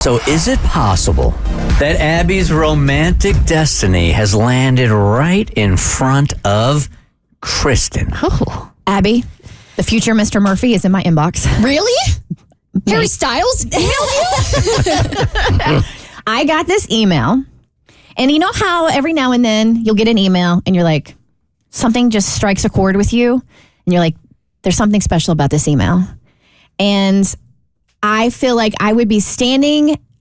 So is it possible that Abby's romantic destiny has landed right in front of Kristin? Oh, Abby, the future Mr. Murphy is in my inbox. Really? Harry Styles emailed you? I got this email, and you know how every now and then you'll get an email and you're like, something just strikes a chord with you, and you're like, there's something special about this email. And I feel like I would be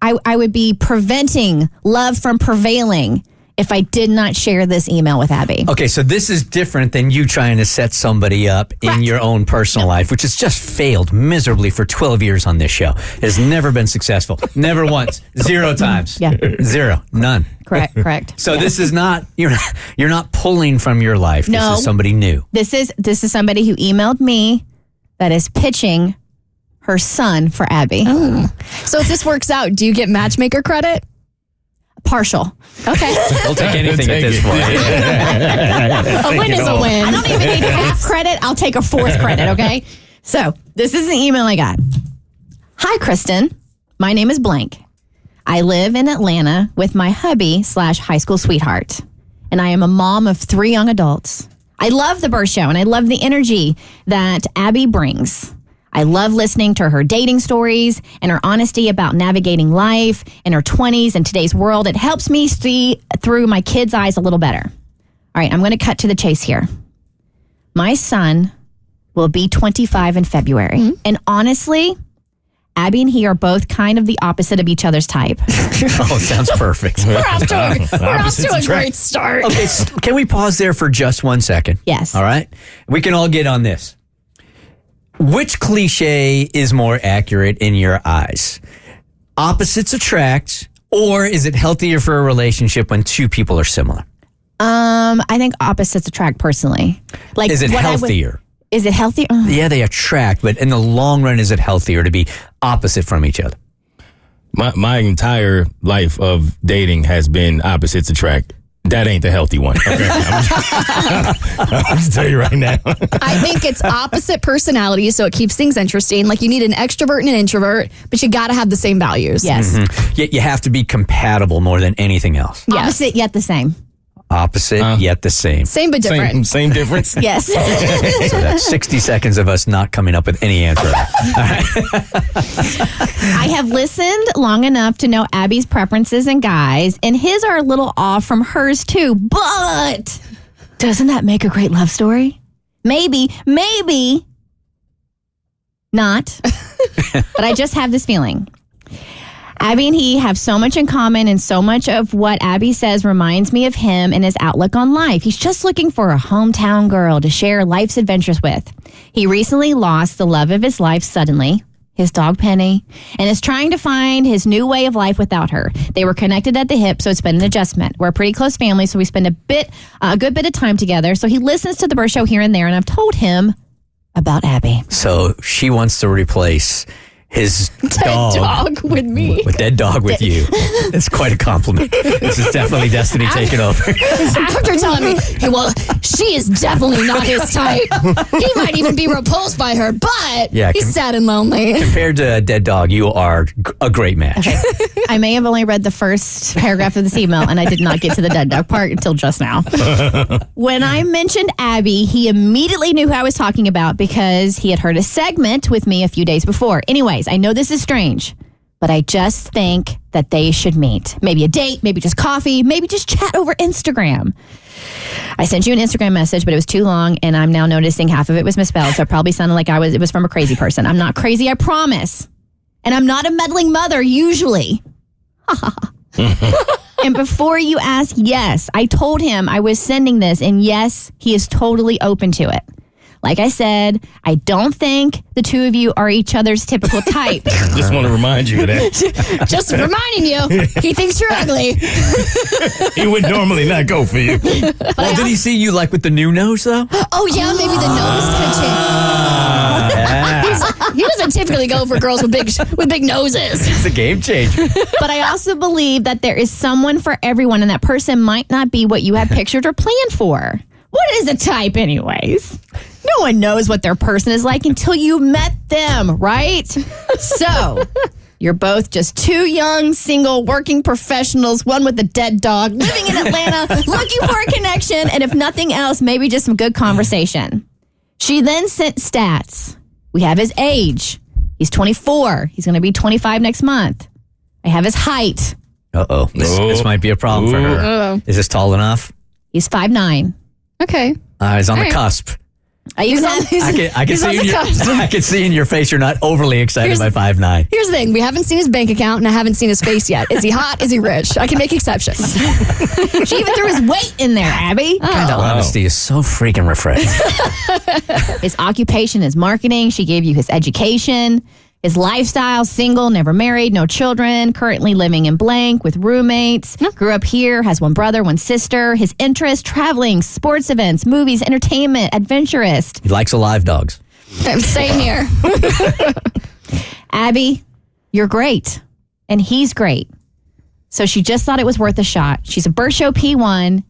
I would be preventing love from prevailing if I did not share this email with Abby. Okay, so this is different than you trying to set somebody up in your own personal life, which has just failed miserably for 12 years on this show. It has never been successful. Never once. 0 times. Yeah. 0. None. Correct. So this is not, you're not pulling from your life. No. This is somebody new. This is somebody who emailed me that is pitching her son for Abby. Oh. So if this works out, do you get matchmaker credit? Partial. Okay. We'll take anything at this point. A win is a win. I don't even need half credit. I'll take a 4th credit, okay? So this is the email I got. Hi, Kristin. My name is blank. I live in Atlanta with my hubby/high school sweetheart, and I am a mom of 3 young adults. I love the Bert Show, and I love the energy that Abby brings. I love listening to her dating stories and her honesty about navigating life in her 20s and today's world. It helps me see through my kids' eyes a little better. All right, I'm going to cut to the chase here. My son will be 25 in February. Mm-hmm. And honestly, Abby and he are both kind of the opposite of each other's type. Oh, sounds perfect. We're off to a great start. Okay, can we pause there for just 1 second? Yes. All right? We can all get on this. Which cliche is more accurate in your eyes? Opposites attract, or is it healthier for a relationship when 2 people are similar? I think opposites attract personally. Like, is it healthier? Is it healthier? Yeah, they attract, but in the long run, is it healthier to be opposite from each other? My entire life of dating has been opposites attract. That ain't the healthy one. Okay? I'll just tell you right now. I think it's opposite personalities, so it keeps things interesting. Like, you need an extrovert and an introvert, but you got to have the same values. Yes. Mm-hmm. You have to be compatible more than anything else. Yes. Opposite yet the same. Opposite yet the same. Same but different. Same difference? Yes. So that's 60 seconds of us not coming up with any answer. I have listened long enough to know Abby's preferences in guys, and his are a little off from hers too. But doesn't that make a great love story? Maybe not. But I just have this feeling. Abby and he have so much in common, and so much of what Abby says reminds me of him and his outlook on life. He's just looking for a hometown girl to share life's adventures with. He recently lost the love of his life suddenly, his dog Penny, and is trying to find his new way of life without her. They were connected at the hip, so it's been an adjustment. We're a pretty close family, so we spend a good bit of time together. So he listens to the Bert Show here and there, and I've told him about Abby. So she wants to replace his dog with me. Dead dog with you. It's quite a compliment. This is definitely destiny taking over. After telling me, well, she is definitely not his type. He might even be repulsed by her, but he's sad and lonely. Compared to a dead dog, you are a great match. Okay. I may have only read the first paragraph of this email, and I did not get to the dead dog part until just now. When I mentioned Abby, he immediately knew who I was talking about because he had heard a segment with me a few days before. Anyways, I know this is strange, but I just think that they should meet. Maybe a date, maybe just coffee, maybe just chat over Instagram. I sent you an Instagram message, but it was too long, and I'm now noticing half of it was misspelled, so it probably sounded like it was from a crazy person. I'm not crazy, I promise. And I'm not a meddling mother, usually. And before you ask, yes, I told him I was sending this, and yes, he is totally open to it. Like I said, I don't think the 2 of you are each other's typical type. Just want to remind you of that. Just reminding you, he thinks you're ugly. He would normally not go for you. Well, did he see you like with the new nose, though? Oh, yeah, maybe the nose could change. He doesn't typically go for girls with big noses. It's a game changer. But I also believe that there is someone for everyone, and that person might not be what you have pictured or planned for. What is a type anyways? No one knows what their person is like until you met them, right? So, You're both just two young, single, working professionals, one with a dead dog, living in Atlanta, looking for a connection, and if nothing else, maybe just some good conversation. She then sent stats. We have his age. He's 24. He's going to be 25 next month. I have his height. Uh-oh. This might be a problem for her. Uh-oh. Is this tall enough? He's 5'9". Okay. He's on All the right. cusp. I can see in your face you're not overly excited by 5'9". Here's the thing. We haven't seen his bank account, and I haven't seen his face yet. Is he hot? Is he rich? I can make exceptions. She even threw his weight in there, Abby. Kind of honesty is so freaking refreshing. His occupation is marketing. She gave you his education. His lifestyle, single, never married, no children, currently living in blank with roommates, grew up here, has one brother, one sister. His interest, traveling, sports events, movies, entertainment, adventurous. He likes alive dogs. Same here. Abby, you're great. And he's great. So she just thought it was worth a shot. She's a Bert Show P1.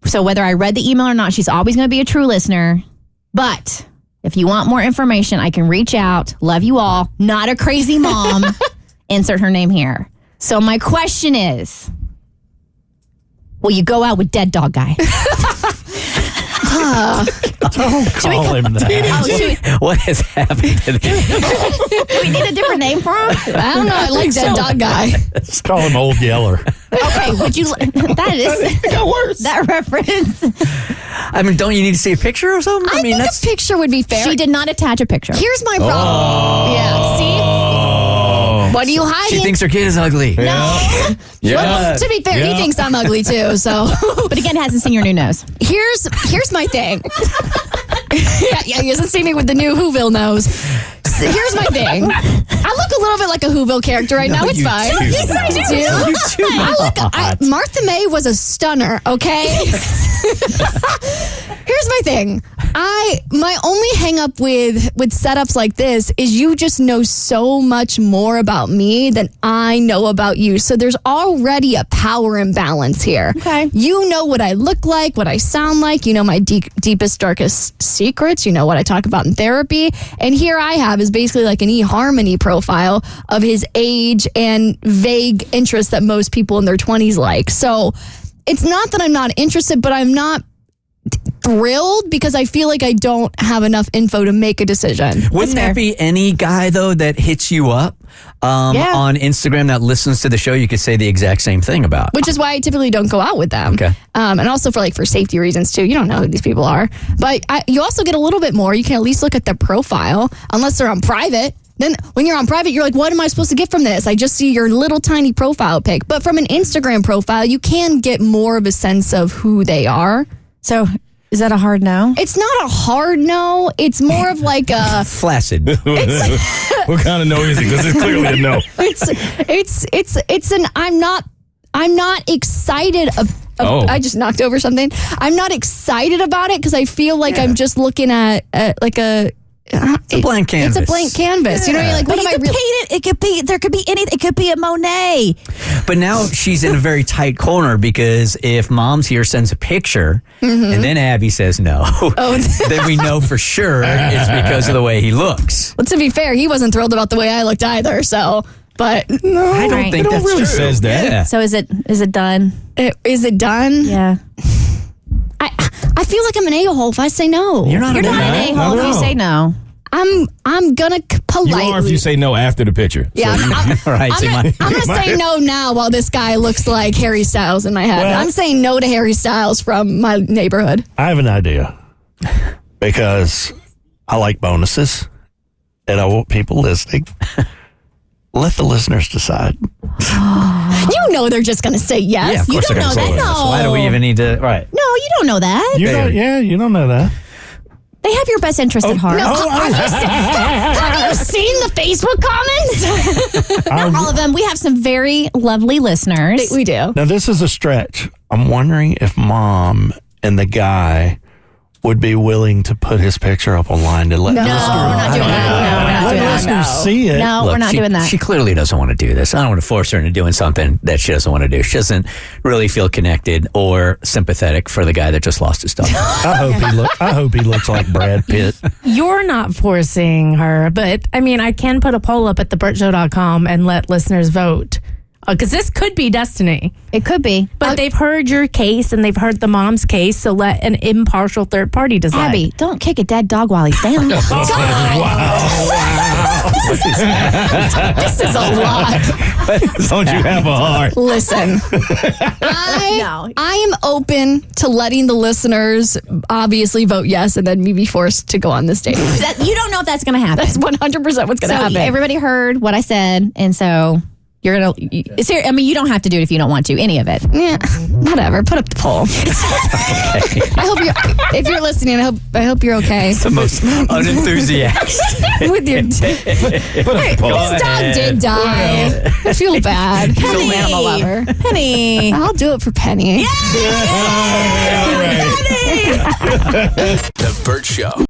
So whether I read the email or not, she's always going to be a true listener. But if you want more information, I can reach out. Love you all. Not a crazy mom. Insert her name here. So my question is, will you go out with dead dog guy? Don't call him that. What has happened to him? Do we need a different name for him? I don't know. I like that dog guy. Just call him Old Yeller. Okay, would you? That is It got worse. that reference. I mean, don't you need to see a picture or something? I think a picture would be fair. She did not attach a picture. Here's my problem. Yeah. See? What are you hiding? She thinks her kid is ugly. No. Yeah. Well, to be fair, he thinks I'm ugly too. So, But again, hasn't seen your new nose. here's my thing. yeah, he hasn't seen me with the new Whoville nose. So here's my thing. I look a little bit like a Whoville character right now. It's you fine. do. Yes, I do. You do not. Martha May was a stunner. Okay. Here's my thing. My only hang up with setups like this is you just know so much more about me than I know about you. So there's already a power imbalance here. Okay. You know what I look like, what I sound like. You know my deepest, darkest secrets. You know what I talk about in therapy. And here I have is basically like an eHarmony profile of his age and vague interests that most people in their 20s like. So it's not that I'm not interested, but I'm not thrilled because I feel like I don't have enough info to make a decision. Wouldn't there be any guy, though, that hits you up on Instagram that listens to the show you could say the exact same thing about? Which is why I typically don't go out with them. Okay. And also for safety reasons too. You don't know who these people are. But you also get a little bit more. You can at least look at their profile unless they're on private. Then when you're on private, you're like, what am I supposed to get from this? I just see your little tiny profile pic. But from an Instagram profile, you can get more of a sense of who they are. So is that a hard no? It's not a hard no. It's more of like a Flaccid. What kind of no is it? Because it's clearly a no. it's an I'm not excited. I just knocked over something. I'm not excited about it because I feel like I'm just looking at like a. It's a blank canvas. It's a blank canvas. You know, you're like, what am I paint it. It could be. There could be anything. It could be a Monet. But now she's in a very tight corner because if Mom's here sends a picture and then Abby says no, then we know for sure it's because of the way he looks. Well, to be fair, he wasn't thrilled about the way I looked either. So, but No, I don't Right. think It that's really true. says that. Yeah. So is it done? is it done? Yeah. I feel like I'm an a-hole if I say no. You're not You're not an a a-hole if you say no. I'm gonna politely. You are if you say no after the picture. Yeah, All right, see, I'm gonna say no now while this guy looks like Harry Styles in my head. Well- I'm saying no to Harry Styles from my neighborhood. I have an idea because I like bonuses and I want people listening. Let the listeners decide. You know they're just gonna say yes. Yeah, of course don't they're know gonna say that, yes. no. Why do we even need to? Right. No, you don't know that. You don't know that. They have your best interest at heart. No, have you seen the Facebook comments? Not all of them. We have some very lovely listeners. We do. Now, this is a stretch. I'm wondering if Mom and the guy would be willing to put his picture up online to let No, we're listeners, not doing that. No, we're not let doing that. listeners see it. No, we're not she, doing that. She clearly doesn't want to do this. I don't want to force her into doing something that she doesn't want to do. She doesn't really feel connected or sympathetic for the guy that just lost his dog. I hope he looks like Brad Pitt. You're not forcing her, but I mean, I can put a poll up at thebertshow.com and let listeners vote. Because this could be destiny. It could be. But they've heard your case and they've heard the mom's case, so let an impartial third party decide. Abby, don't kick a dead dog while he's down. This is a lot. Don't you have a heart? Listen, I am open to letting the listeners obviously vote yes and then me be forced to go on this date. You don't know if that's going to happen. That's 100% what's going to So happen. everybody heard what I said, and so you're going to... I mean, you don't have to do it if you don't want to, any of it. Yeah, whatever. Put up the poll. I hope you're. If you're listening, I hope you're okay The most unenthusiastic. with your. This dog did die. I feel bad. Penny, an animal lover. Penny. I'll do it for Penny. All right. The Bert Show.